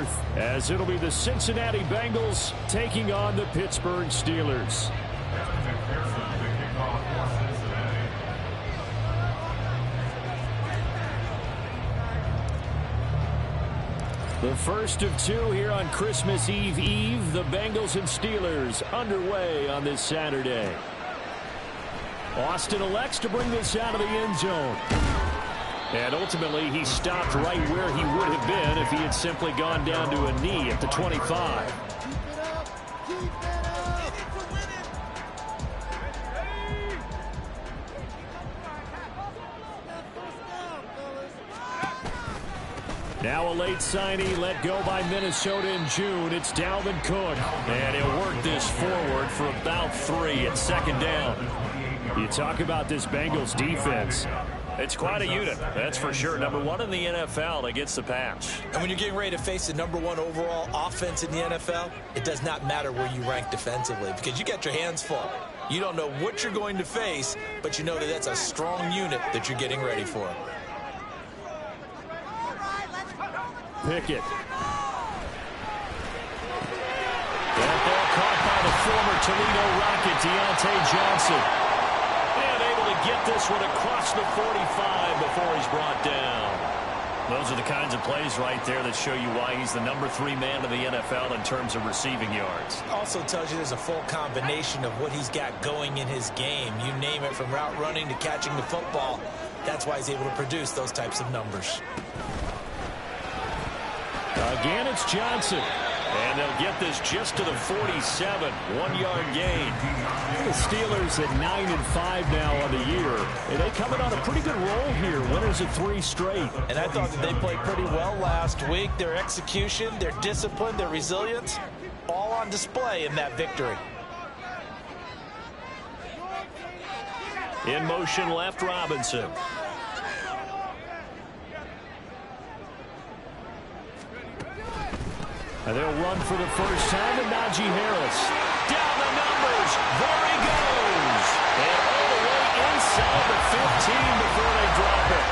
fourth, as it'll be the Cincinnati Bengals taking on the Pittsburgh Steelers. The first of two here on Christmas Eve. The Bengals and Steelers underway on this Saturday. Austin elects to bring this out of the end zone. And ultimately, he stopped right where he would have been if he had simply gone down to a knee at the 25. Now a late signee let go by Minnesota in June. It's Dalvin Cook. And he'll work this forward for about 3. It's second down. You talk about this Bengals defense. It's quite a unit, that's for sure. Number 1 in the NFL against the pass. And when you're getting ready to face the number 1 overall offense in the NFL, it does not matter where you rank defensively because you got your hands full. You don't know what you're going to face, but you know that that's a strong unit that you're getting ready for. Pickett. That ball caught by the former Toledo Rocket, Deontay Johnson. And able to get this one across the 45 before he's brought down. Those are the kinds of plays right there that show you why he's the number 3 man in the NFL in terms of receiving yards. Also tells you there's a full combination of what he's got going in his game. You name it, from route running to catching the football. That's why he's able to produce those types of numbers. Again, it's Johnson. And they'll get this just to the 47. 1-yard gain. The Steelers at 9-5 now on the year. And they coming on a pretty good roll here. Winners of 3 straight. And I thought that they played pretty well last week. Their execution, their discipline, their resilience, all on display in that victory. In motion left, Robinson. And they'll run for the first time, and Najee Harris. Down the numbers. There he goes. And all the way inside the 15 before they drop it.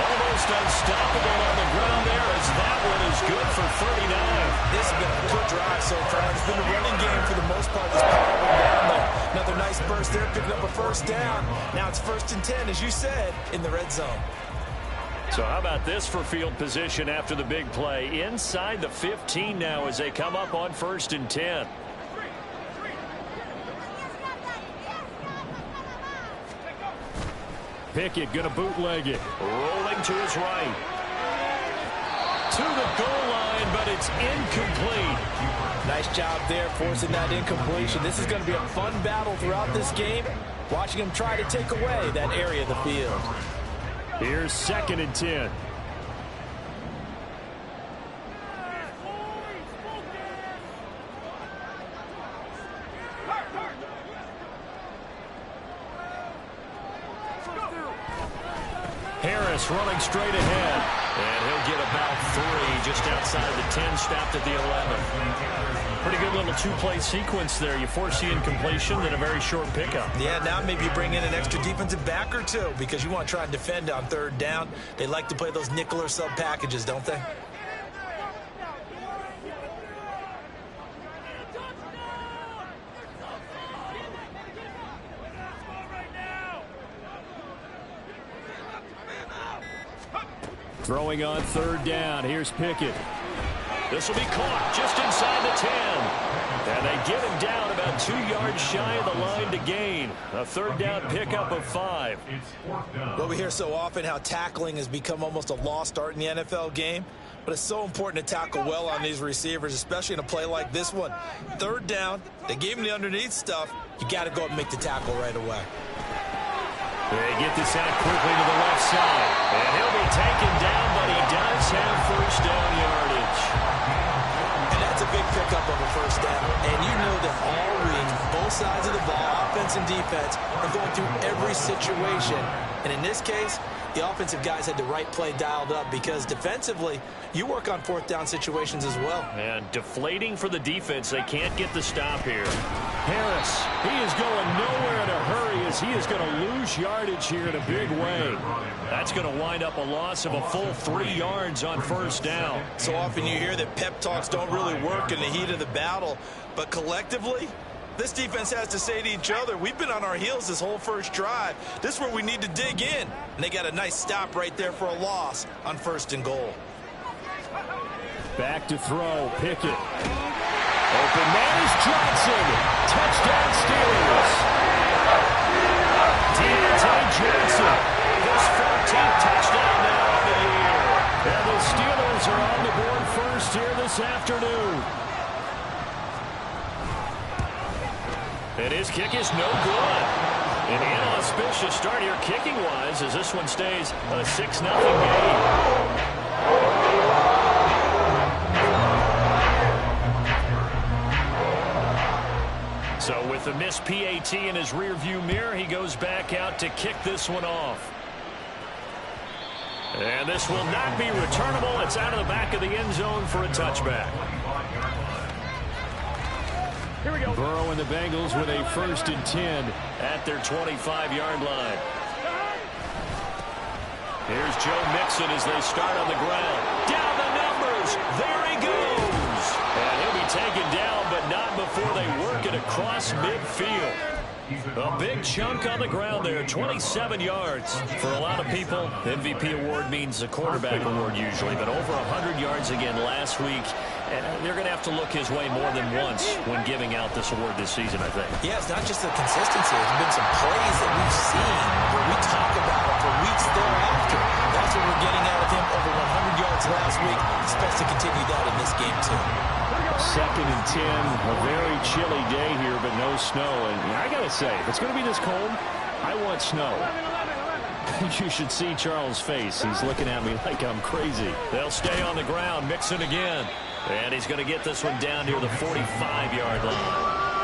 Almost unstoppable on the ground there, as that one is good for 39. This has been a good drive so far. It's been a running game for the most part. This part of down there. Another nice burst there, picking up a first down. Now it's 1st and 10, as you said, in the red zone. So how about this for field position after the big play? Inside the 15 now as they come up on 1st and 10. Pickett going to bootleg it. Rolling to his right. To the goal line, but it's incomplete. Nice job there, forcing that incompletion. This is going to be a fun battle throughout this game. Watching him try to take away that area of the field. Here's 2nd and 10. Harris running straight ahead. And he'll get about 3 just outside the 10, stopped at the 11. Pretty good little 2-play sequence there. You force the incompletion, then a very short pickup. Yeah, now maybe you bring in an extra defensive back or 2 because you want to try and defend on 3rd down. They like to play those nickel or sub packages, don't they? Throwing on 3rd down. Here's Pickett. This will be caught just inside the 10. And they get him down about 2 yards shy of the line to gain. A 3rd down pickup of 5. Well, we hear so often how tackling has become almost a lost art in the NFL game. But it's so important to tackle well on these receivers, especially in a play like this one. 3rd down, they gave him the underneath stuff. You got to go up and make the tackle right away. They get this out quickly to the left side. And he'll be taken down, but he does have 1st down yardage. And that's a big pickup of a 1st down. And you know that all week, both sides of the ball, offense and defense, are going through every situation. And in this case, the offensive guys had the right play dialed up because defensively, you work on 4th down situations as well. And deflating for the defense. They can't get the stop here. Harris, he is going nowhere in a hurry as he is going to lose yardage here in a big way. That's going to wind up a loss of a full 3 yards on first down. So often you hear that pep talks don't really work in the heat of the battle, but collectively, this defense has to say to each other, we've been on our heels this whole first drive. This is where we need to dig in. And they got a nice stop right there for a loss on 1st and goal. Back to throw, Pickett. Open man is Johnson. Touchdown Steelers. Deontay Johnson. His 14th touchdown now of the year. And the Steelers are on the board first here this afternoon. And his kick is no good. An inauspicious start here kicking-wise as this one stays a 6-0 game. So with the missed PAT in his rearview mirror, he goes back out to kick this one off. And this will not be returnable. It's out of the back of the end zone for a touchback. Here we go. Burrow and the Bengals with a 1st and 10 at their 25-yard line. Here's Joe Mixon as they start on the ground. Down the numbers. There he goes. And he'll be taken down, but not before they work it across midfield. A big chunk on the ground there, 27 yards. For a lot of people, the MVP award means a quarterback award usually, but over 100 yards again last week. And they're going to have to look his way more than once when giving out this award this season, I think. Yeah, it's not just the consistency. There's been some plays that we've seen where we talk about it for weeks thereafter. That's what we're getting out of him, over 100 yards last week. Expects to continue that in this game, too. 2nd and 10, a very chilly day here, but no snow. And I got to say, if it's going to be this cold, I want snow. You should see Charles' face. He's looking at me like I'm crazy. They'll stay on the ground. Mixon again. And he's going to get this one down near the 45-yard line.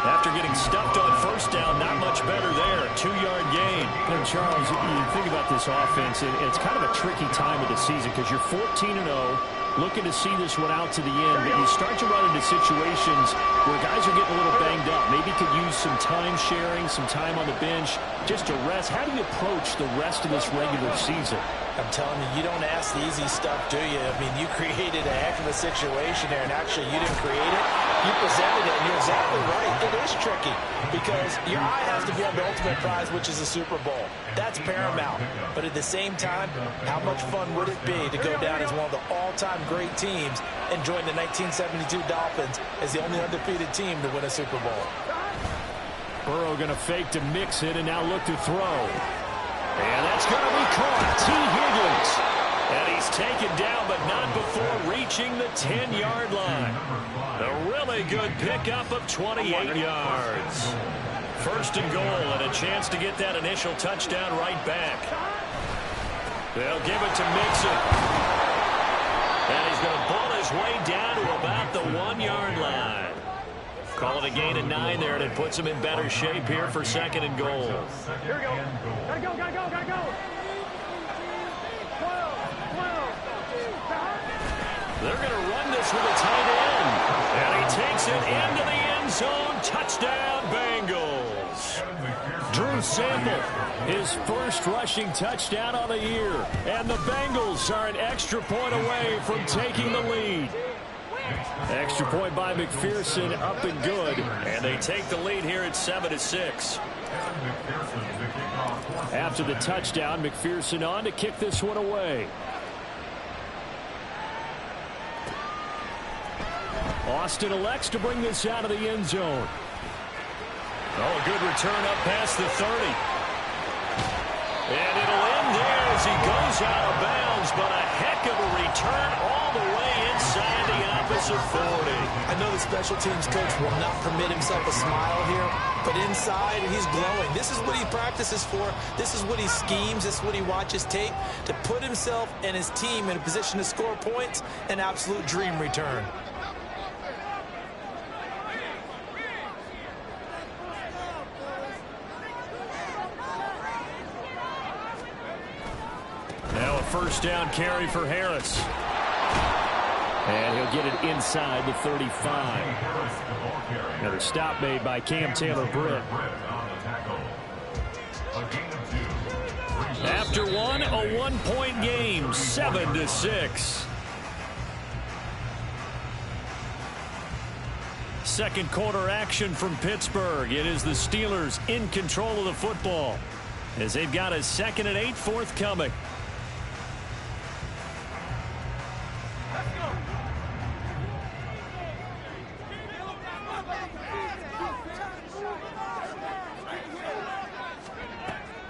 After getting stuffed on 1st down, not much better there. 2-yard gain. And Charles, you think about this offense, and it's kind of a tricky time of the season because you're 14-0. Looking to see this one out to the end, but you start to run into situations where guys are getting a little banged up. Maybe could use some time sharing, some time on the bench, just to rest. How do you approach the rest of this regular season? I'm telling you, you don't ask the easy stuff, do you? I mean, you created a heck of a situation there, and actually you didn't create it. You presented it, and you're exactly right. It is tricky because your eye has to be on the ultimate prize, which is the Super Bowl. That's paramount. But at the same time, how much fun would it be to go down as one of the all-time great teams and join the 1972 Dolphins as the only undefeated team to win a Super Bowl? Burrow going to fake to mix it and now look to throw. And that's going to be caught. T. Higgins. And he's taken down, but not before reaching the 10-yard line. A really good pickup of 28 yards. 1st and goal and a chance to get that initial touchdown right back. They'll give it to Mixon. And he's going to pull his way down to about the 1-yard line. Call it a gain of 9 there, and it puts him in better shape here for 2nd and goal. Here we go. Gotta go, gotta go, gotta go. 12. They're going to run this with a tight end. And he takes it into the end zone. Touchdown, Bengals. Drew Sample, his 1st rushing touchdown on the year. And the Bengals are an extra point away from taking the lead. Extra point by McPherson, up and good. And they take the lead here at 7-6. After the touchdown, McPherson on to kick this one away. Austin elects to bring this out of the end zone. Oh, a good return up past the 30. And it'll end there as he goes out of bounds, but a heck of a return all the way inside the opposite 40. I know the special teams coach will not permit himself a smile here, but inside he's glowing. This is what he practices for. This is what he schemes. This is what he watches tape to put himself and his team in a position to score points. An absolute dream return. Now a 1st down carry for Harris. And he'll get it inside the 35. Another stop made by Cam Taylor-Britt. After one, a one-point game, 7-6. Second quarter action from Pittsburgh. It is the Steelers in control of the football as they've got a 2nd and 8 forthcoming.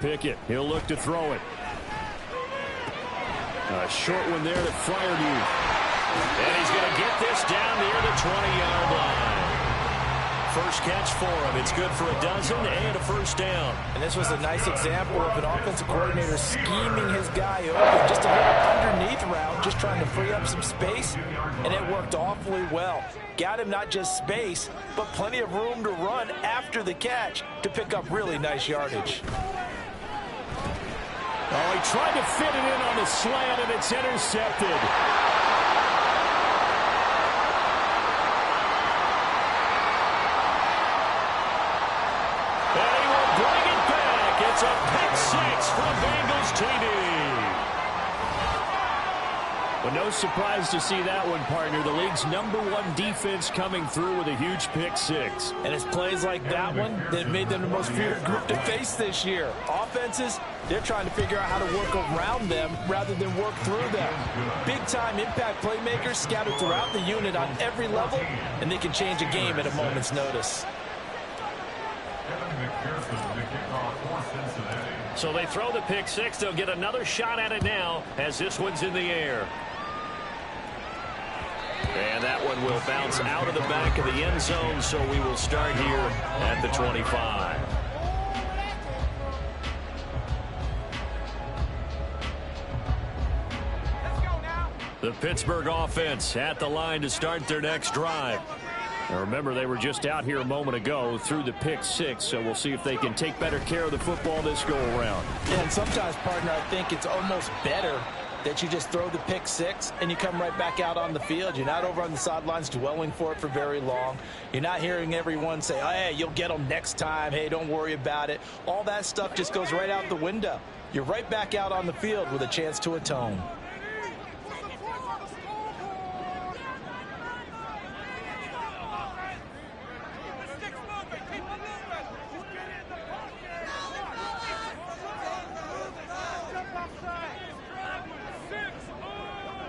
Pickett, he'll look to throw it. A short one there to Fryermuth. And he's going to get this down near the 20-yard line. First catch for him. It's good for a dozen and a first down. And this was a nice example of an offensive coordinator scheming his guy open. Just a little underneath route, just trying to free up some space, and it worked awfully well. Got him not just space, but plenty of room to run after the catch to pick up really nice yardage. Oh, he tried to fit it in on the slant, and it's intercepted. And he will bring it back. It's a pick six from Bengals TD. But no surprise to see that one, partner. The league's #1 defense coming through with a huge pick six. And it's plays like that one that made them the most feared group to face this year. Offenses, they're trying to figure out how to work around them rather than work through them. Big-time impact playmakers scattered throughout the unit on every level, and they can change a game at a moment's notice. So they throw the pick six. They'll get another shot at it now as this one's in the air. And that one will bounce out of the back of the end zone, so we will start here at the 25. The Pittsburgh offense at the line to start their next drive. Now remember, they were just out here a moment ago through the pick six, so we'll see if they can take better care of the football this go-around. Yeah, and sometimes, partner, I think it's almost better that you just throw the pick six and you come right back out on the field. You're not over on the sidelines dwelling for it for very long. You're not hearing everyone say, oh, hey, you'll get them next time. Hey, don't worry about it. All that stuff just goes right out the window. You're right back out on the field with a chance to atone.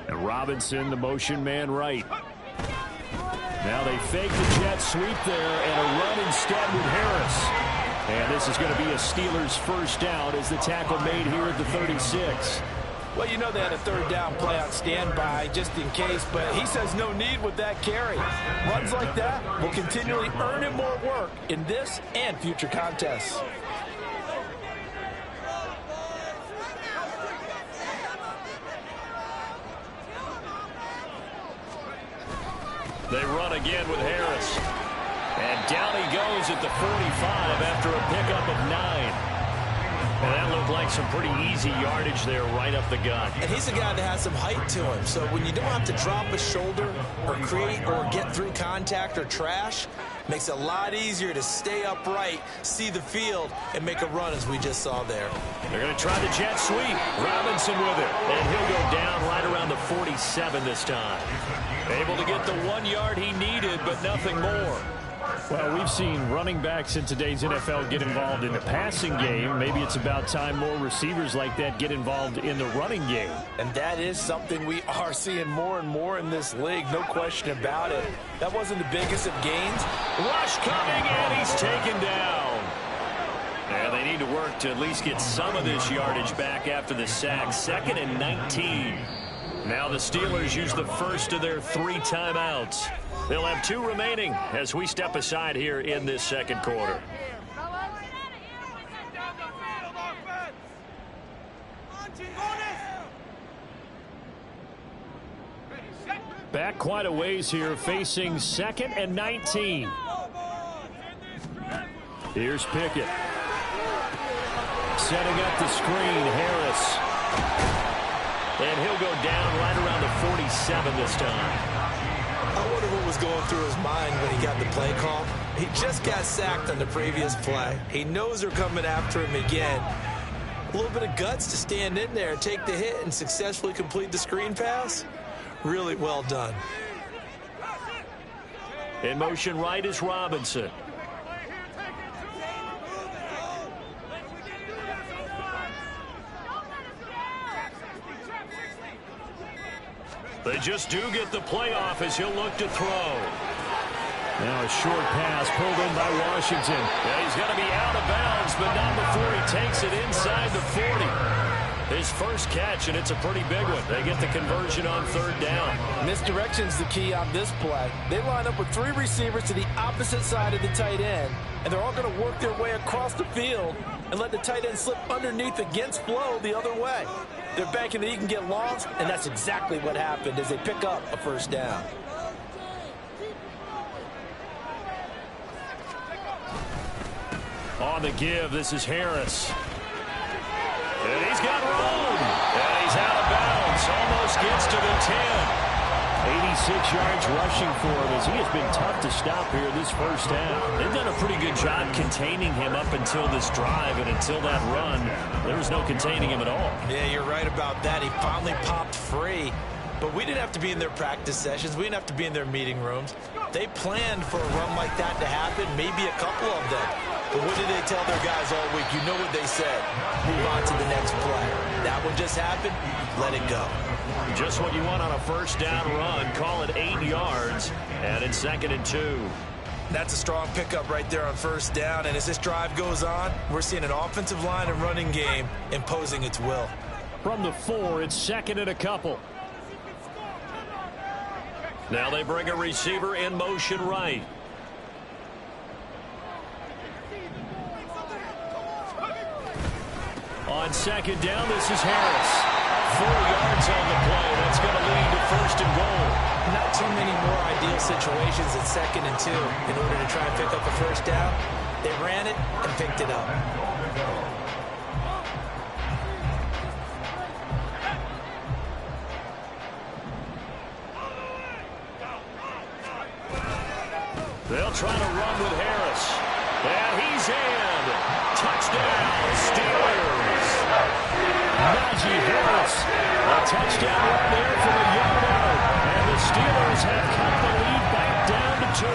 And Robinson, the motion man right. Now they fake the jet sweep there and a run instead with Harris. And this is going to be a Steelers first down as the tackle made here at the 36. Well, you know they had a third down play on standby just in case, but he says no need with that carry. Runs like that will continually earn him more work in this and future contests. They run again with Harris. And down he goes at the 45 after a pickup of 9. And that looked like some pretty easy yardage there right up the gut. And he's a guy that has some height to him. So when you don't have to drop a shoulder or create or get through contact or trash, makes it a lot easier to stay upright, see the field, and make a run as we just saw there. They're going to try the jet sweep. Robinson with it. And he'll go down right around the 47 this time. Able to get the 1 yard he needed, but nothing more. Well, we've seen running backs in today's NFL get involved in the passing game. Maybe it's about time more receivers like that get involved in the running game. And that is something we are seeing more and more in this league, no question about it. That wasn't the biggest of gains. Rush coming, and he's taken down. And they need to work to at least get some of this yardage back after the sack. 2nd and 19. Now the Steelers use the first of their 3 timeouts. They'll have 2 remaining as we step aside here in this second quarter. Back quite a ways here, facing 2nd and 19. Here's Pickett. Setting up the screen, Harris. And he'll go down right around the 47 this time. I wonder what was going through his mind when he got the play call. He just got sacked on the previous play. He knows they're coming after him again. A little bit of guts to stand in there, take the hit, and successfully complete the screen pass. Really well done. In motion right is Robinson. They just do get the playoff as he'll look to throw. Now a short pass pulled in by Washington. Yeah, he's got to be out of bounds, but not before he takes it inside the 40. His first catch, and it's a pretty big one. They get the conversion on third down. Misdirection's the key on this play. They line up with 3 receivers to the opposite side of the tight end, and they're all going to work their way across the field and let the tight end slip underneath against flow the other way. They're banking that he can get longs, and that's exactly what happened as they pick up a first down. On the give, this is Harris. And he's got room. And he's out of bounds. Almost gets to the 10. 86 yards rushing for him as he has been tough to stop here this first half. They've done a pretty good job containing him up until this drive, and until that run, there was no containing him at all. Yeah, you're right about that. He finally popped free. But we didn't have to be in their practice sessions. We didn't have to be in their meeting rooms. They planned for a run like that to happen, maybe a couple of them. But what did they tell their guys all week? You know what they said. Move on to the next play. That one just happened. Let it go. Just what you want on a first down run. Call it 8 yards. And it's 2nd and 2. That's a strong pickup right there on first down. And as this drive goes on, we're seeing an offensive line and running game imposing its will. From the 4, it's 2nd and a couple. Now they bring a receiver in motion right. On 2nd down, this is Harris. 4 yards on the play. That's going to lead to 1st and goal. Not too many more ideal situations at 2nd and 2 in order to try and pick up a first down. They ran it and picked it up. They'll try to run with Harris. And he's in. Touchdown, Steelers. Najee Harris. A touchdown run there from a yard out. And the Steelers have cut the lead back down to 2.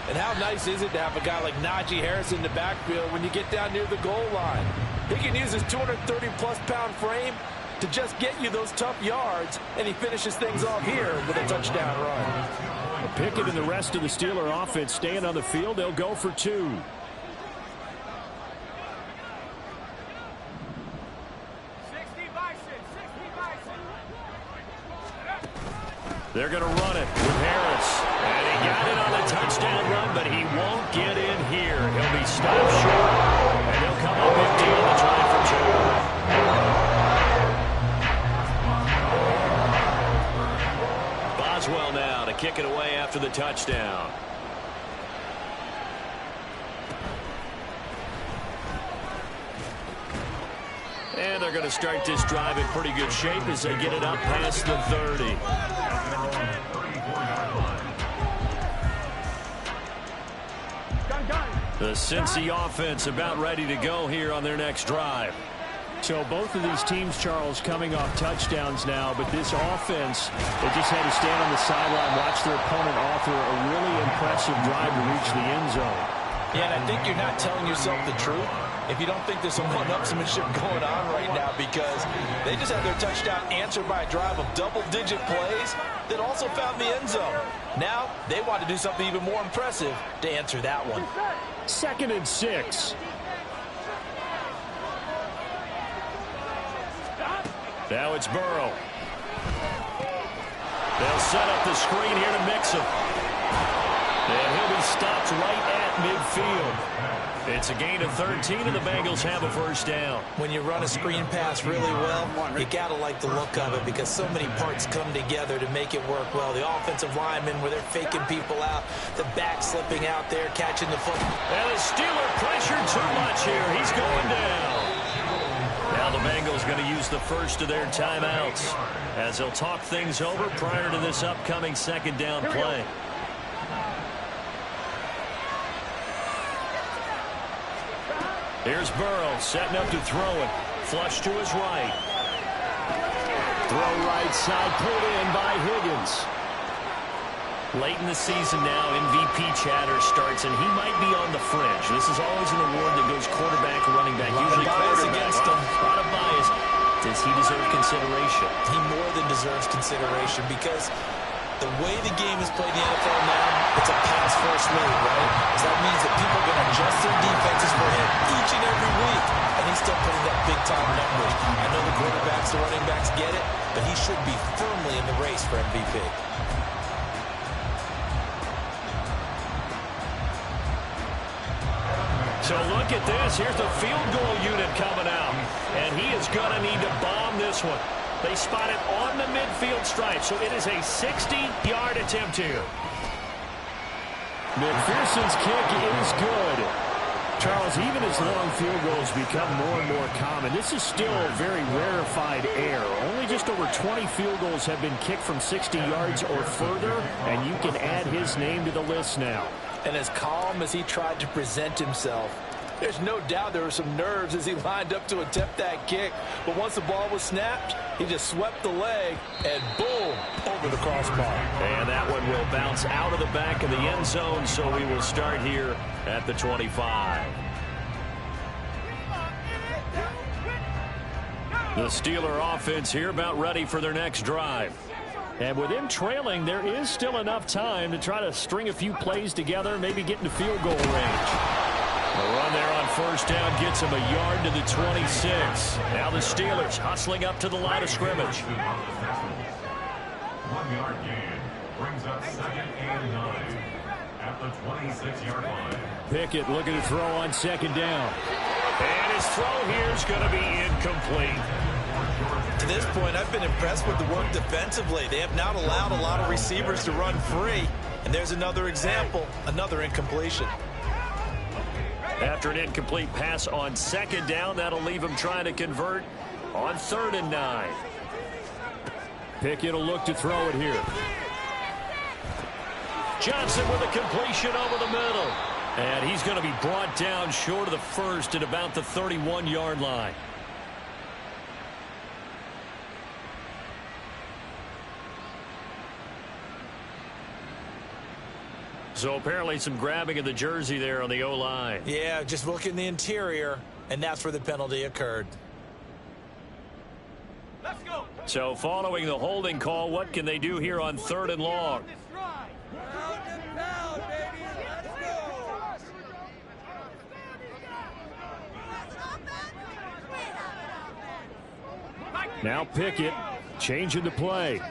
And how nice is it to have a guy like Najee Harris in the backfield when you get down near the goal line? He can use his 230-plus pound frame to just get you those tough yards, and he finishes things off here with a touchdown run. Pickett and the rest of the Steeler offense staying on the field. They'll go for 2. They're going to run it with Harris. And he got it on a touchdown run, but he won't get in here. He'll be stopped short, and he'll come up empty on the try for 2. Boswell now to kick it away after the touchdown. And they're going to start this drive in pretty good shape as they get it up past the 30. The Cincy offense about ready to go here on their next drive. So both of these teams, Charles, coming off touchdowns now, but this offense, they just had to stand on the sideline, watch their opponent author a really impressive drive to reach the end zone. Yeah, and I think you're not telling yourself the truth if you don't think there's some one-upsmanship going on right now, because they just had their touchdown answered by a drive of double-digit plays that also found the end zone. Now they want to do something even more impressive to answer that one. 2nd and 6. Now it's Burrow. They'll set up the screen here to mix him. And he'll be stopped right at midfield. It's a gain of 13, and the Bengals have a first down. When you run a screen pass really well, you got to like the look of it because so many parts come together to make it work well. The offensive linemen where they're faking people out, the back slipping out there, catching the foot. And the Steeler pressured too much here. He's going down. Now the Bengals going to use the first of their timeouts as they'll talk things over prior to this upcoming 2nd down play. Here's Burrow setting up to throw it. Flush to his right. Throw right side, pulled in by Higgins. Late in the season now, MVP chatter starts, and he might be on the fringe. This is always an award that goes quarterback, running back, usually bias against him. A lot of bias. Does he deserve consideration? He more than deserves consideration because the way the game is played in the NFL now, it's a pass-first league, right? So that means that people are going to adjust their defenses for him each and every week, and he's still putting up big-time numbers. I know the quarterbacks, the running backs get it, but he should be firmly in the race for MVP. So look at this. Here's the field goal unit coming out. And he is going to need to bomb this one. They spot it on the midfield stripe. So it is a 60-yard attempt here. McPherson's kick is good. Charles, even as long field goals become more and more common, this is still a very rarefied air. Only just over 20 field goals have been kicked from 60 yards or further, and you can add his name to the list now. And as calm as he tried to present himself, there's no doubt there were some nerves as he lined up to attempt that kick. But once the ball was snapped, he just swept the leg and boom, over the crossbar. And that one will bounce out of the back of the end zone, so we will start here at the 25. The Steeler offense here about ready for their next drive. And with him trailing, there is still enough time to try to string a few plays together, maybe get into field goal range. The run there on first down gets him a yard to the 26. Now the Steelers hustling up to the line of scrimmage. 1 yard gain brings up 2nd and 9 at the 26-yard line. Pickett looking to throw on second down. And his throw here is going to be incomplete. To this point, I've been impressed with the work defensively. They have not allowed a lot of receivers to run free. And there's another example, another incompletion. After an incomplete pass on second down, that'll leave him trying to convert on 3rd and 9. Pickett will look to throw it here. Johnson with a completion over the middle. And he's going to be brought down short of the first at about the 31-yard line. So apparently some grabbing of the jersey there on the O-line. Yeah, just look in the interior, and that's where the penalty occurred. Let's go. So following the holding call, what can they do here on 3rd and long? Now Pickett changing the play.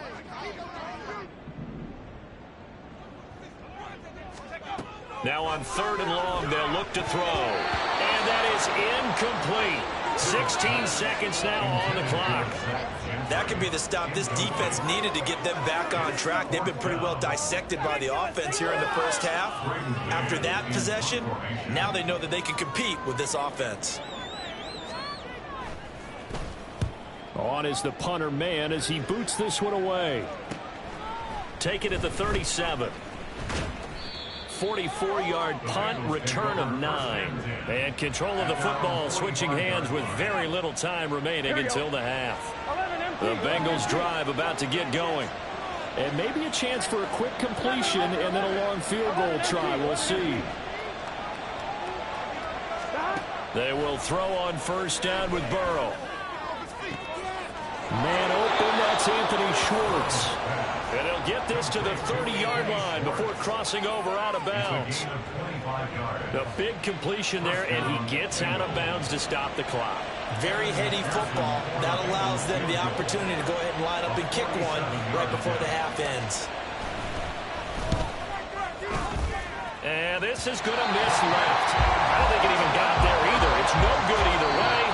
Now on 3rd and long, they'll look to throw. And that is incomplete. 16 seconds now on the clock. That could be the stop this defense needed to get them back on track. They've been pretty well dissected by the offense here in the first half. After that possession, now they know that they can compete with this offense. On is the punter man as he boots this one away. Take it at the 37. 44-yard punt, return of 9. And control of the football switching hands with very little time remaining until the half. The Bengals drive about to get going. And maybe a chance for a quick completion and then a long field goal try. We'll see. They will throw on first down with Burrow. Man open, that's Anthony Schwartz. And he'll get this to the 30-yard line before crossing over out of bounds. The big completion there, and he gets out of bounds to stop the clock. Very heady football. That allows them the opportunity to go ahead and line up and kick one right before the half ends. And this is going to miss left. I don't think it even got there either. It's no good either way.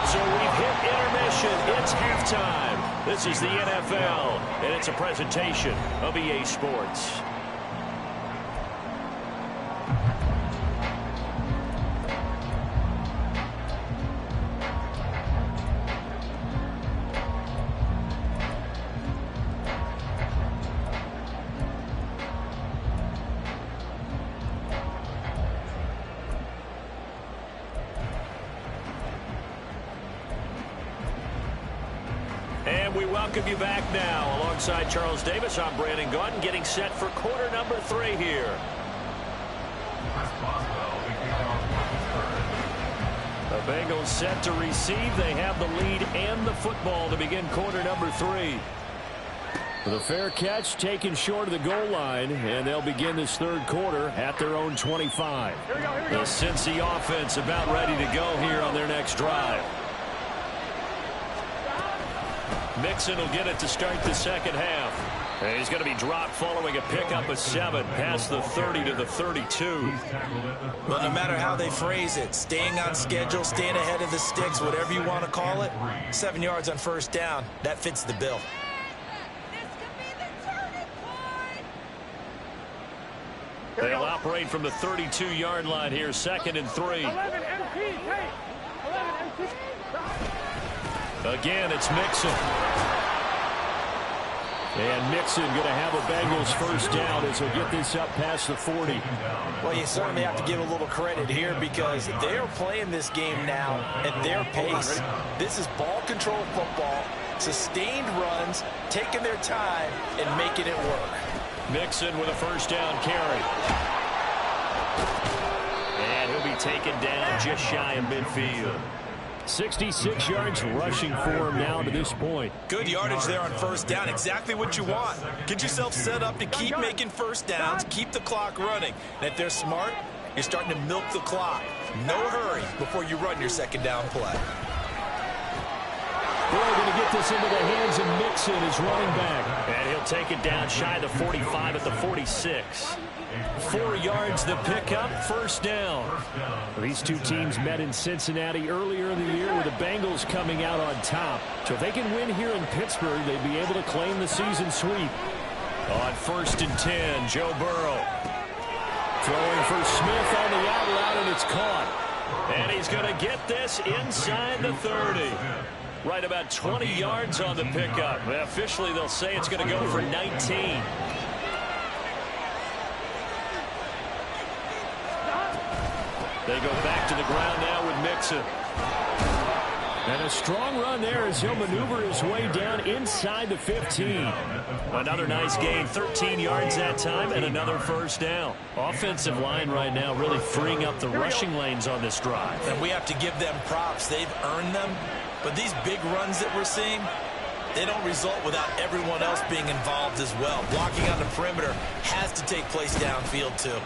So we've hit intermission. It's halftime. This is the NFL, and it's a presentation of EA Sports. And we welcome you back now. Alongside Charles Davis, I'm Brandon Gaudin, getting set for quarter number 3 here. The Bengals set to receive. They have the lead and the football to begin quarter number 3. The fair catch taken short of the goal line, and they'll begin this third quarter at their own 25. Here we go. The Cincy offense about ready to go here on their next drive. Mixon will get it to start the second half. And he's going to be dropped following a pickup of 7 past the 30 to the 32. Well, no matter how they phrase it, staying on schedule, staying ahead of the sticks, whatever you want to call it, 7 yards on first down, that fits the bill. They'll operate from the 32-yard line here, 2nd and 3. 11 MT, Tate. 11 MT. Again, it's Mixon. And Mixon going to have a Bengals first down as he'll get this up past the 40. Well, you certainly have to give a little credit here because they are playing this game now at their pace. This is ball control football, sustained runs, taking their time, and making it work. Mixon with a first down carry. And he'll be taken down just shy of midfield. 66 yards rushing for him now to this point. Good yardage there on first down. Exactly what you want. Get yourself set up to keep making first downs, keep the clock running. And if they're smart, you're starting to milk the clock. No hurry before you run your second down play. They're going to get this into the hands of Mixon as running back. And he'll take it down shy of the 45 at the 46. 4 yards the pickup, first down. These two teams met in Cincinnati earlier in the year with the Bengals coming out on top. So if they can win here in Pittsburgh, they'd be able to claim the season sweep. On 1st and 10, Joe Burrow. Throwing for Smith on the out route, and it's caught. And he's going to get this inside the 30. Right about 20 yards on the pickup. Officially, they'll say it's going to go for 19. They go back to the ground now with Mixon. And a strong run there as he'll maneuver his way down inside the 15. Another nice gain, 13 yards that time, and another first down. Offensive line right now really freeing up the rushing lanes on this drive. And we have to give them props. They've earned them. But these big runs that we're seeing, they don't result without everyone else being involved as well. Blocking on the perimeter has to take place downfield too.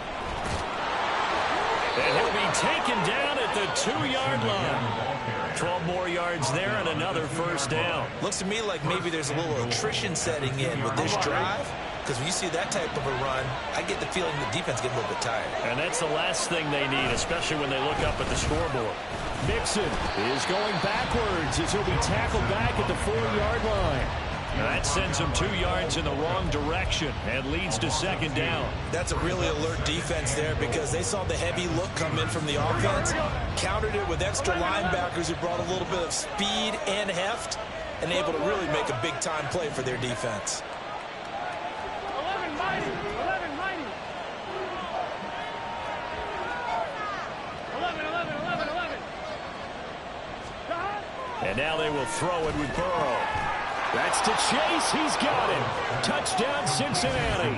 And he'll be taken down at the 2-yard line. 12 more yards there and another first down. Looks to me like maybe there's a little attrition setting in with this drive. Because when you see that type of a run, I get the feeling the defense gets a little bit tired. And that's the last thing they need, especially when they look up at the scoreboard. Mixon is going backwards as he'll be tackled back at the 4-yard line. That sends him 2 yards in the wrong direction and leads to second down. That's a really alert defense there because they saw the heavy look come in from the offense, countered it with extra linebackers who brought a little bit of speed and heft, and able to really make a big-time play for their defense. 11 mighty. 11 mighty. 11. And now they will throw it with Burrow. That's to Chase. He's got it. Touchdown, Cincinnati.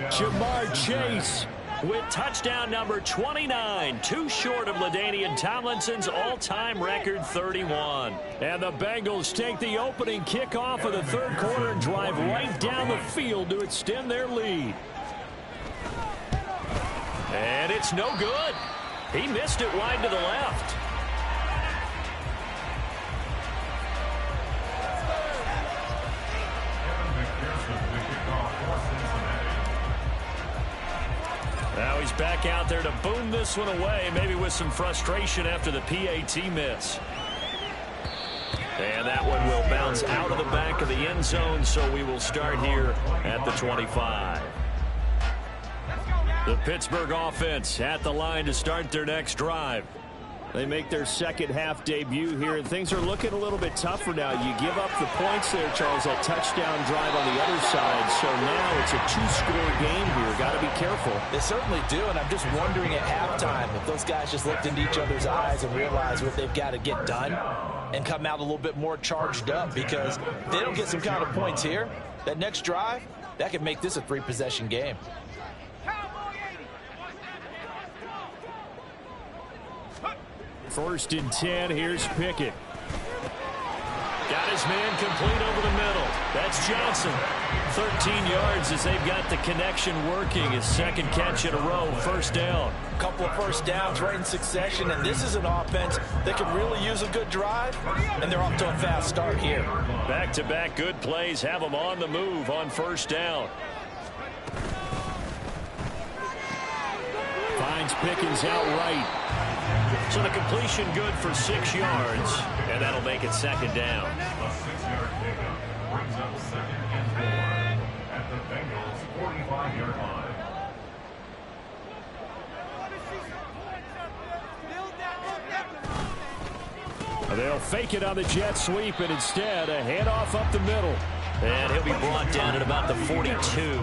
Jamar Chase with touchdown number 29. Too short of LaDainian Tomlinson's all-time record 31. And the Bengals take the opening kickoff of the third quarter and drive right down the field to extend their lead. And it's no good. He missed it wide to the left. Now he's back out there to boom this one away, maybe with some frustration after the PAT miss. And that one will bounce out of the back of the end zone, so we will start here at the 25. The Pittsburgh offense at the line to start their next drive. They make their second half debut here, and things are looking a little bit tougher now. You give up the points there, Charles, that touchdown drive on the other side. So now it's a two-score game here. Got to be careful. They certainly do, and I'm just wondering at halftime if those guys just looked into each other's eyes and realized what they've got to get done. and come out a little bit more charged up, because if they don't get some kind of points here, that next drive, that could make this a 3-possession game. First and 10, here's Pickett. Got his man complete over the middle. That's Johnson. 13 yards as they've got the connection working. His second catch in a row, first down. A couple of first downs right in succession, and this is an offense that can really use a good drive, and they're off to a fast start here. Back-to-back good plays have them on the move on first down. Finds Pickens outright. So the completion good for 6 yards, and that'll make it second down. A 6-yard pickup brings up 2nd and 4 at the Bengals' 45-yard line. They'll fake it on the jet sweep, and instead a handoff up the middle. And he'll be brought down at about the 42.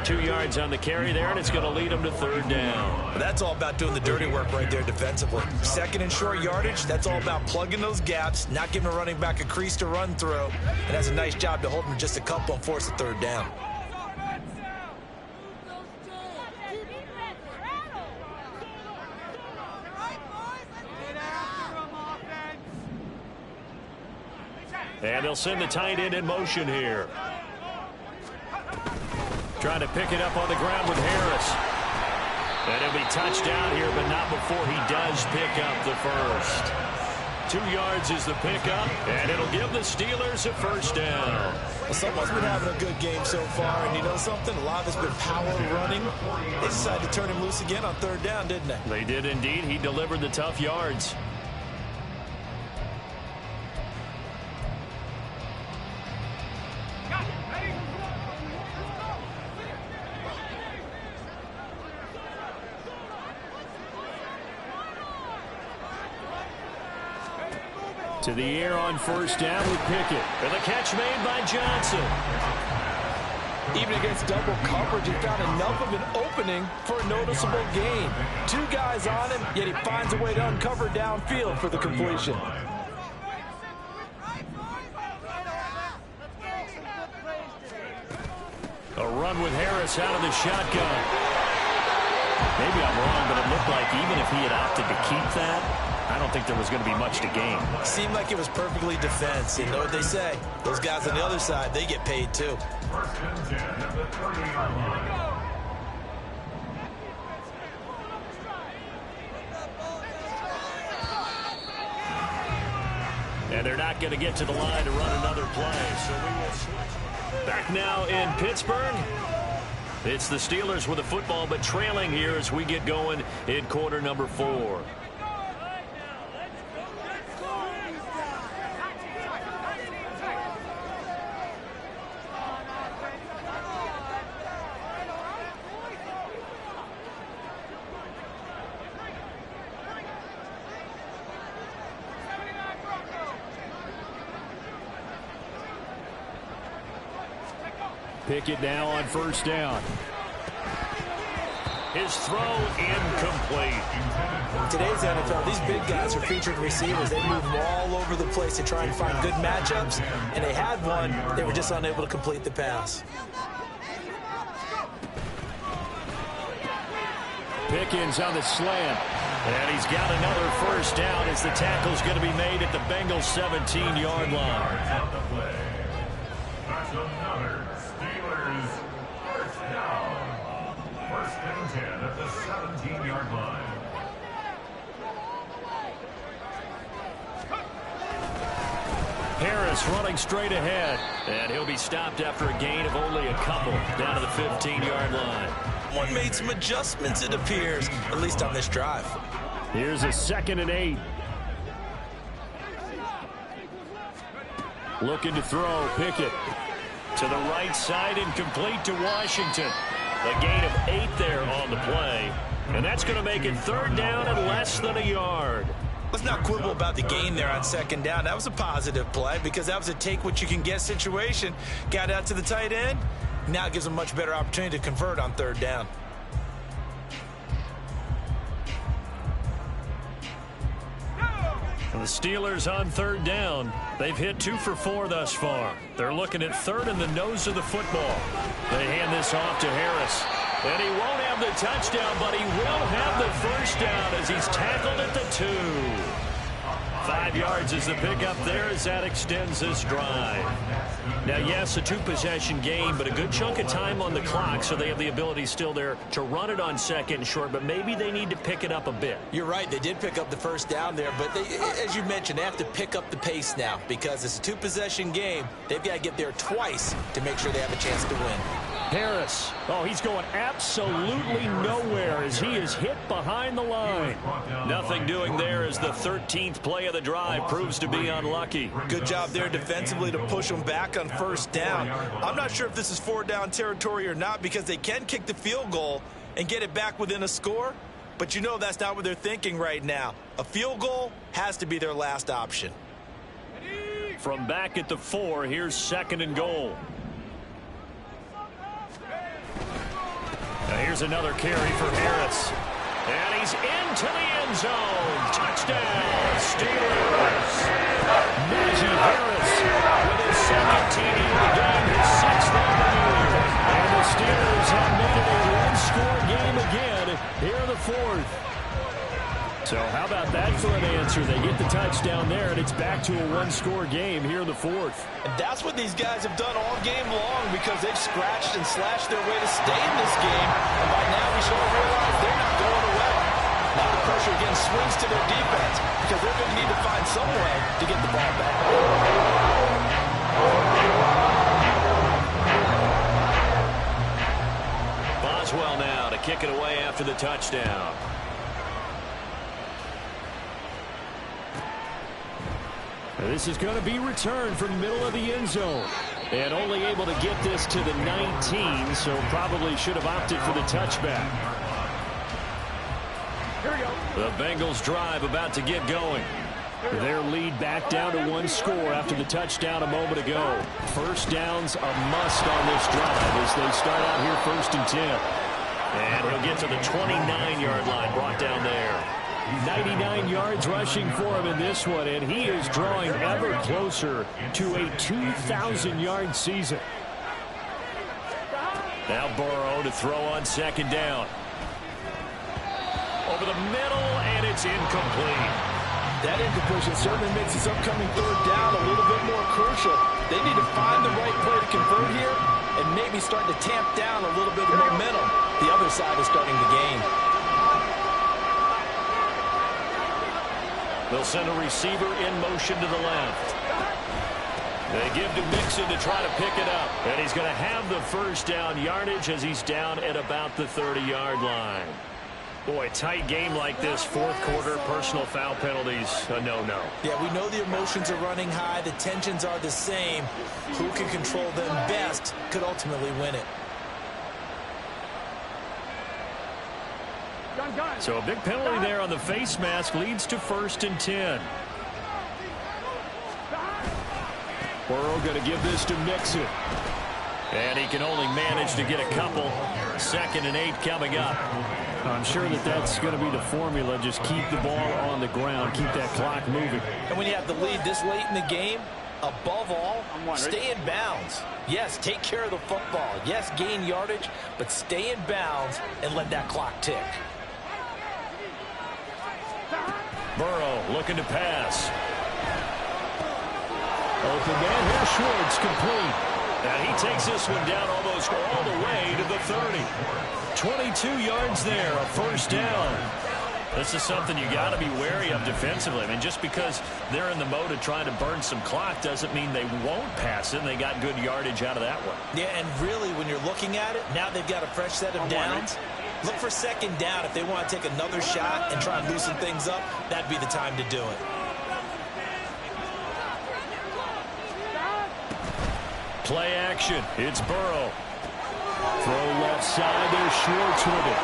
2 yards on the carry there, and it's going to lead him to third down. That's all about doing the dirty work right there defensively. Second and short yardage, that's all about plugging those gaps, not giving a running back a crease to run through, and that's a nice job to hold him just a couple and force a third down. And they'll send the tight end in motion here. Trying to pick it up on the ground with Harris. And he'll be touched down here, but not before he does pick up the first. 2 yards is the pickup, and it'll give the Steelers a first down. Well, someone's been having a good game so far, and you know something? A lot of it's been power running. They decided to turn him loose again on third down, didn't they? They did indeed. He delivered the tough yards. To the air on first down with Pickett. And the catch made by Johnson. Even against double coverage, he found enough of an opening for a noticeable gain. 2 guys on him, yet he finds a way to uncover downfield for the completion. A run with Harris out of the shotgun. Maybe I'm wrong, but it looked like even if he had opted to keep that, I don't think there was going to be much to gain. Seemed like it was perfectly defense. You know what they say? Those guys on the other side, they get paid too. First and 10 at the 30-yard line. And they're not going to get to the line to run another play. So we will switch. Back now in Pittsburgh. It's the Steelers with the football, but trailing here as we get going in quarter number 4. Pickett now on first down. His throw incomplete. Today's NFL, these big guys are featured receivers. They move all over the place to try and find good matchups, and they had one. They were just unable to complete the pass. Pickens on the slant. And he's got another first down as the tackle's going to be made at the Bengals' 17-yard line. That's another Steelers first down. First and 10 at the 17-yard line. Harris running straight ahead. And he'll be stopped after a gain of only a couple down to the 15-yard line. One made some adjustments, it appears, at least on this drive. Here's a 2nd and 8. Looking to throw, Pickett. To the right side and complete to Washington. A gain of 8 there on the play. And that's going to make it third down and less than a yard. Let's not quibble about the gain there on second down. That was a positive play because that was a take-what-you-can-get situation. Got out to the tight end. Now it gives them a much better opportunity to convert on third down. The Steelers on third down. They've hit 2 for 4 thus far. They're looking at third in the nose of the football. They hand this off to Harris. And he won't have the touchdown, but he will have the first down as he's tackled at the 2. 5 yards is the pickup there as that extends this drive. Now, yes, a 2-possession game, but a good chunk of time on the clock, so they have the ability still there to run it on second and short, but maybe they need to pick it up a bit. You're right. They did pick up the first down there, but they, as you mentioned, they have to pick up the pace now because it's a 2-possession game. They've got to get there twice to make sure they have a chance to win. Harris. Oh, he's going absolutely nowhere as he is hit behind the line. Nothing doing there as the 13th play of the drive proves to be unlucky. Good job there defensively to push them back on first down. I'm not sure if this is 4-down territory or not because they can kick the field goal and get it back within a score, but you know that's not what they're thinking right now. A field goal has to be their last option. From back at the 4, here's 2nd and goal. Now here's another carry for Harris. And he's into the end zone. Touchdown, Steelers. Najee Harris with his 2nd TD of the game, his 6th on the year. And the Steelers have made it a one-score game again here in the 4th. So how about that for an answer? They get the touchdown there, and it's back to a one-score game here in the 4th. And that's what these guys have done all game long because they've scratched and slashed their way to stay in this game. And by now we should realize they're not going away. Now the pressure again swings to their defense because they're going to need to find some way to get the ball back. Boswell now to kick it away after the touchdown. This is going to be returned from the middle of the end zone. And only able to get this to the 19, so probably should have opted for the touchback. Here we go. The Bengals drive about to get going. Their lead back down to 1 score after the touchdown a moment ago. First down's a must on this drive as they start out here 1st and 10. And he'll get to the 29-yard line, brought down there. 99 yards rushing for him in this one, and he is drawing ever closer to a 2,000-yard season. Now Burrow to throw on 2nd down. Over the middle, and it's incomplete. That incompletion certainly makes this upcoming 3rd down a little bit more crucial. They need to find the right play to convert here and maybe start to tamp down a little bit of momentum. The other side is starting to gain. They'll send a receiver in motion to the left. They give to Mixon to try to pick it up. And he's going to have the first down yardage as he's down at about the 30-yard line. Boy, tight game like this, 4th quarter, personal foul penalties, a no-no. Yeah, we know the emotions are running high. The tensions are the same. Who can control them best could ultimately win it. So a big penalty there on the face mask leads to 1st and 10. Burrow going to give this to Mixon. And he can only manage to get a couple. 2nd and 8 coming up. I'm sure that that's going to be the formula. Just keep the ball on the ground. Keep that clock moving. And when you have the lead this late in the game, above all, stay in bounds. Yes, take care of the football. Yes, gain yardage, but stay in bounds and let that clock tick. Burrow looking to pass. Open man here, Schwartz, complete. And he takes this one down almost all the way to the 30. 22 yards there, a 1st down. This is something you got to be wary of defensively. I mean, just because they're in the mode of trying to burn some clock doesn't mean they won't pass it, and they got good yardage out of that one. Yeah, and really, when you're looking at it, now they've got a fresh set of downs. Look for 2nd down. If they want to take another shot and try and loosen things up, that'd be the time to do it. Play action. It's Burrow. Throw left side. There's Schwartz with it.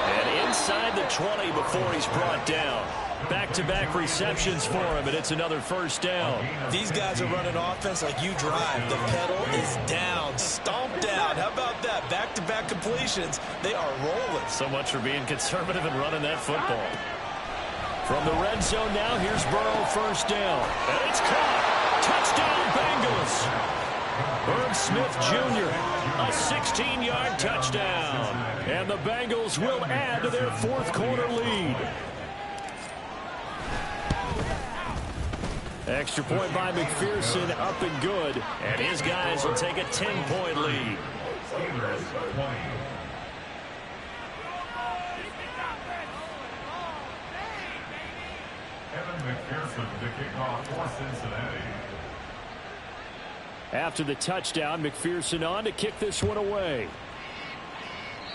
And inside the 20 before he's brought down. Back-to-back receptions for him, and it's another 1st down. These guys are running offense like you drive. The pedal is down, stomped down. How about that? Back-to-back completions. They are rolling. So much for being conservative and running that football. From the red zone now, here's Burrow, first down. And it's caught. Touchdown, Bengals. Herb Smith Jr., a 16-yard touchdown. And the Bengals will add to their fourth quarter lead. Extra point by McPherson, up and good. And his guys will take a 10-point lead. McPherson to kick off for Cincinnati. After the touchdown, McPherson on to kick this one away.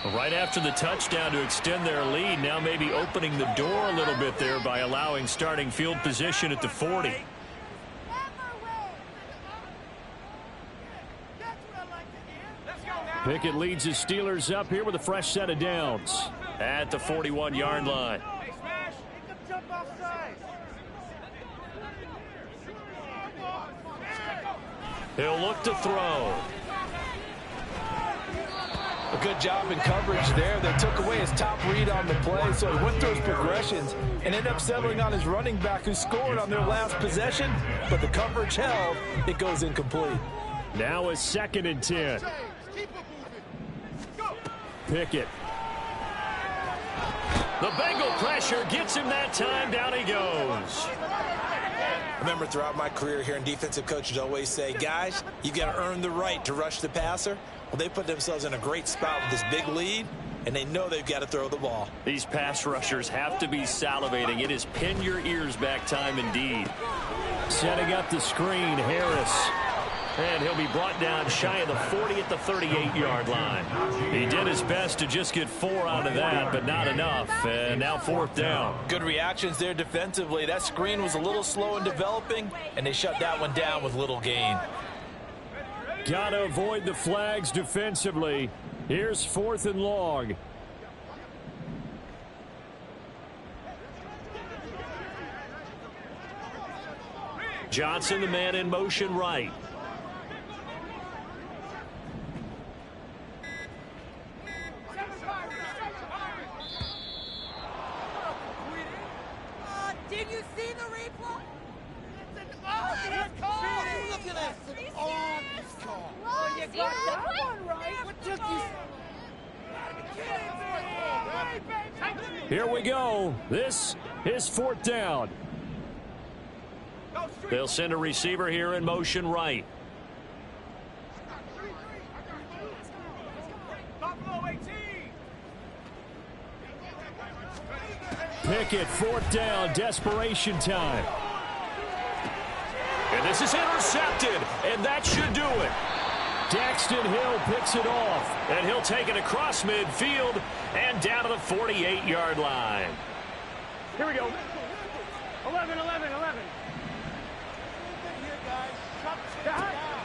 Right after the touchdown to extend their lead, now maybe opening the door a little bit there by allowing starting field position at the 40. Pickett leads his Steelers up here with a fresh set of downs at the 41-yard line. He'll look to throw. A good job in coverage there. They took away his top read on the play, so he went through his progressions and ended up settling on his running back who scored on their last possession, but the coverage held. It goes incomplete. Now a 2nd and 10. Pickett. The Bengal pressure gets him that time. Down he goes. I remember throughout my career hearing defensive coaches always say, guys, you got to earn the right to rush the passer. Well, they put themselves in a great spot with this big lead, and they know they've got to throw the ball. These pass rushers have to be salivating. It is pin your ears back time indeed. Setting up the screen, Harris. And he'll be brought down shy of the 40 at the 38-yard line. He did his best to just get 4 out of that, but not enough. And now 4th down. Good reactions there defensively. That screen was a little slow in developing, and they shut that one down with little gain. Got to avoid the flags defensively. Here's 4th and long. Johnson, the man in motion right. Did you see the replay? It's an obvious call. Look at this. It's an obvious call. Oh, you got that one right. What took you? Here we go. This is 4th down. They'll send a receiver here in motion right. Pickett, 4th down, desperation time. And this is intercepted, and that should do it. Daxton Hill picks it off, and he'll take it across midfield and down to the 48-yard line. Here we go. 11, 11, 11.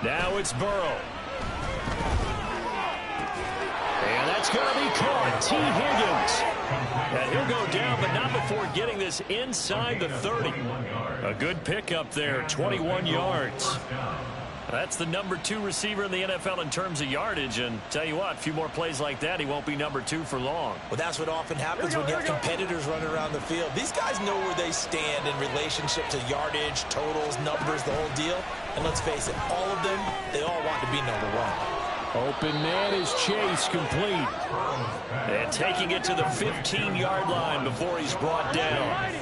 Now it's Burrow. And that's going to be caught. T. Higgins. And he'll go down, but not before getting this inside the 30. A good pickup there, 21 yards. That's the number 2 receiver in the NFL in terms of yardage. And tell you what, a few more plays like that, he won't be number 2 for long. Well, that's what often happens when you have competitors running around the field. These guys know where they stand in relationship to yardage, totals, numbers, the whole deal. And let's face it, all of them, they all want to be number 1. Open man is Chase, complete. And taking it to the 15-yard line before he's brought down.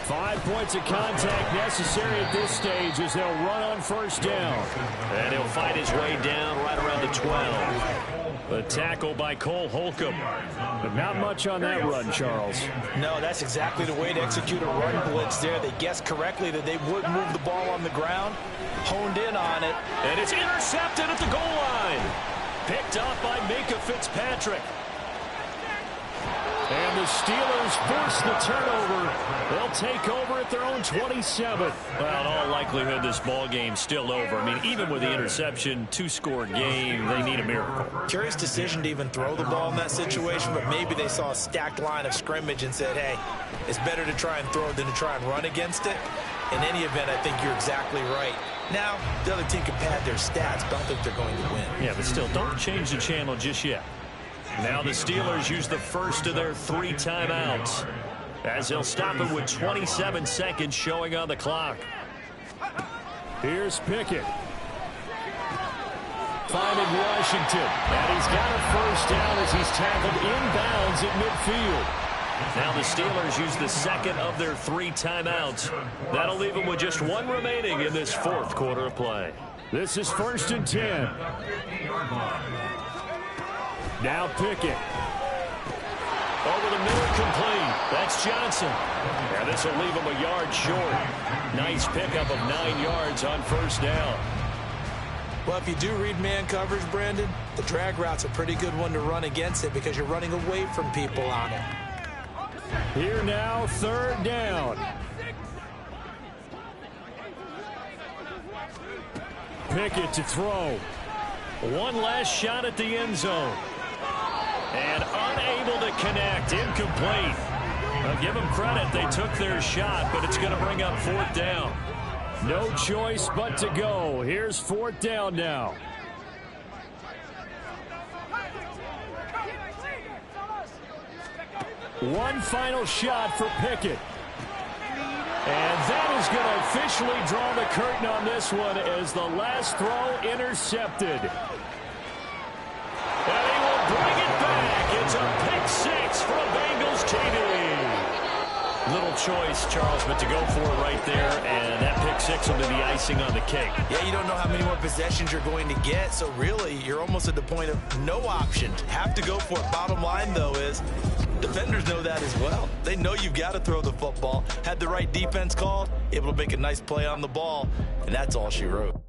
5 points of contact necessary at this stage as they'll run on 1st down. And he'll fight his way down right around the 12. The tackle by Cole Holcomb. But not much on that run, Charles. No, that's exactly the way to execute a run blitz there. They guessed correctly that they would move the ball on the ground, honed in on it. And it's intercepted at the goal line. Picked up by Minkah Fitzpatrick. And the Steelers force the turnover. They'll take over at their own 27. Well, in all likelihood, this ball game's still over. I mean, even with the interception, 2-score game, they need a miracle. Curious decision to even throw the ball in that situation, but maybe they saw a stacked line of scrimmage and said, hey, it's better to try and throw it than to try and run against it. In any event, I think you're exactly right. Now, the other team can pad their stats, but I don't think they're going to win. Yeah, but still, don't change the channel just yet. Now the Steelers use the first of their 3 timeouts, as they'll stop it with 27 seconds showing on the clock. Here's Pickett. Finding Washington. And he's got a first down as he's tackled inbounds at midfield. Now the Steelers use the second of their 3 timeouts. That'll leave them with just 1 remaining in this 4th quarter of play. This is 1st and 10. Now Pickett. Over the middle, complete. That's Johnson. And this will leave him a yard short. Nice pickup of 9 yards on first down. Well, if you do read man coverage, Brandon, the drag route's a pretty good one to run against it because you're running away from people on it. Here now, 3rd down. Pickett to throw. One last shot at the end zone. And unable to connect. Incomplete. I'll give them credit. They took their shot, but it's going to bring up 4th down. No choice but to go. Here's 4th down now. One final shot for Pickett. And that is going to officially draw the curtain on this one as the last throw intercepted. And he will bring it back. It's a pick 6 for a Bengals TD. Little choice, Charles, but to go for it right there, and that pick 6 will be the icing on the cake. Yeah, you don't know how many more possessions you're going to get, so really you're almost at the point of no option. Have to go for it. Bottom line, though, is defenders know that as well. They know you've got to throw the football. Had the right defense called, able to make a nice play on the ball, and that's all she wrote.